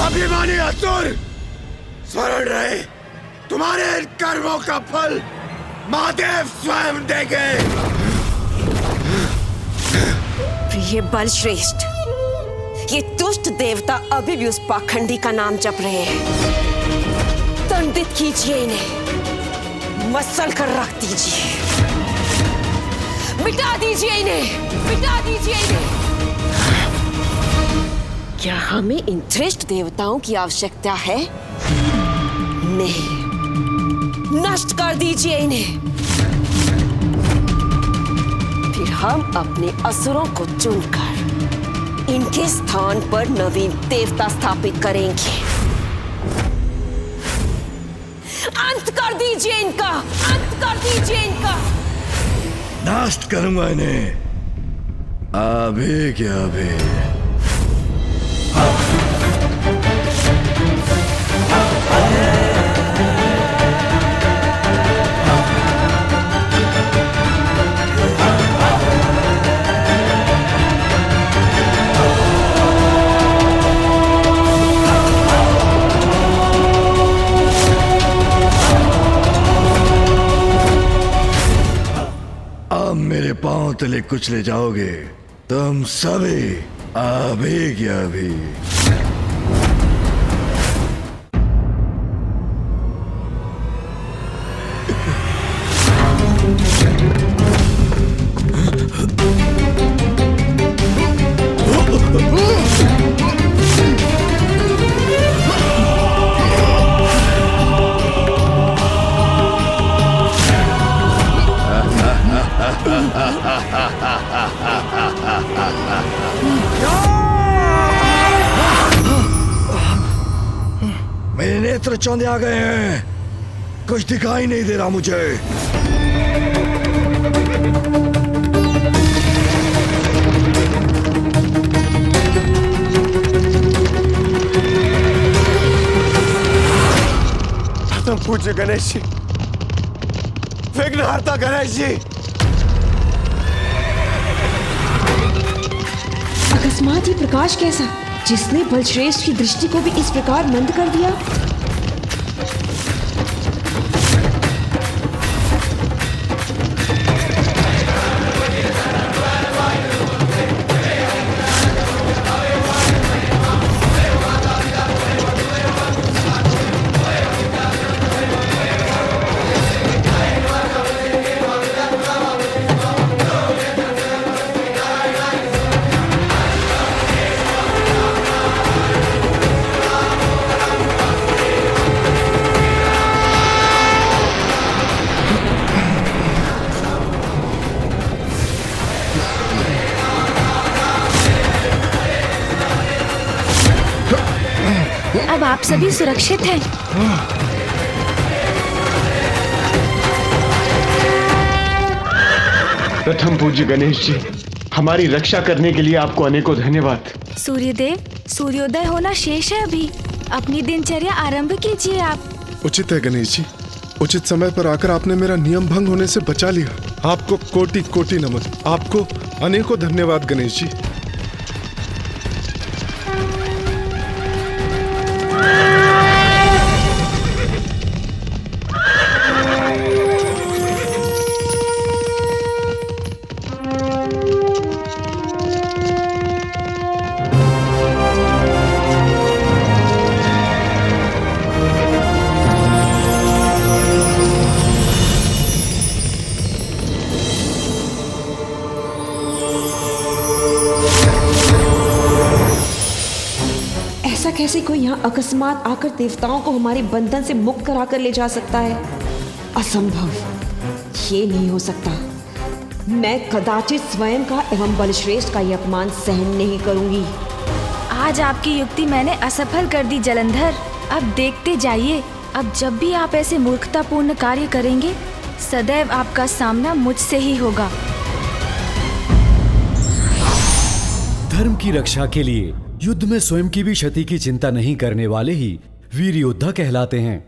अभिमानी असुर, स्मरण रहे, तुम्हारे इन कर्मों का फल महादेव स्वयं देंगे। प्रिय बलश्रेष्ठ, ये दुष्ट देवता अभी भी उस पाखंडी का नाम जप रहे हैं। दंडित कीजिए इन्हें, मसल कर रख दीजिए, मिटा दीजिए इन्हें, मिटा दीजिए इन्हें। क्या हमें इन धृष्ट देवताओं की आवश्यकता है? नहीं, नष्ट कर दीजिए इन्हें। फिर हम अपने असुरों को चुनकर इनके स्थान पर नवीन देवता स्थापित करेंगे। अंत कर दीजिए इनका, अंत कर दीजिए इनका। नष्ट करूंगा इन्हें, अभी क्या अभी। अब मेरे पांव तले कुचले जाओगे तुम सभी, अभी क्या अभी। मेरे नेत्र चौंधे आ गए हैं, कुछ दिखाई नहीं दे रहा मुझे। तुम पूज्य गणेश जी, विघ्नहर्ता गणेश जी। अकस्मात ही प्रकाश कैसा, जिसने बलश्रेष्ठ की दृष्टि को भी इस प्रकार मंद कर दिया। अब आप सभी सुरक्षित हैं। प्रथम पूज्य गणेश जी, हमारी रक्षा करने के लिए आपको अनेकों धन्यवाद। सूर्यदेव, सूर्योदय होना शेष है अभी, अपनी दिनचर्या आरंभ कीजिए आप। उचित है गणेश जी, उचित समय पर आकर आपने मेरा नियम भंग होने से बचा लिया। आपको कोटि कोटि नमन, आपको अनेकों धन्यवाद गणेश जी। कैसे कोई यहाँ अकस्मात आकर देवताओं को हमारे बंधन से मुक्त कराकर ले जा सकता है? असंभव, ये नहीं हो सकता। मैं कदाचित स्वयं का एवं बलश्रेष्ठ का ये अपमान सहन नहीं करूंगी। आज आपकी युक्ति मैंने असफल कर दी जलंधर। अब देखते जाइए, अब जब भी आप ऐसे मूर्खतापूर्ण कार्य करेंगे, सदैव आपका सामना मुझसे ही होगा। धर्म की रक्षा के लिए युद्ध में स्वयं की भी क्षति की चिंता नहीं करने वाले ही वीर योद्धा कहलाते हैं।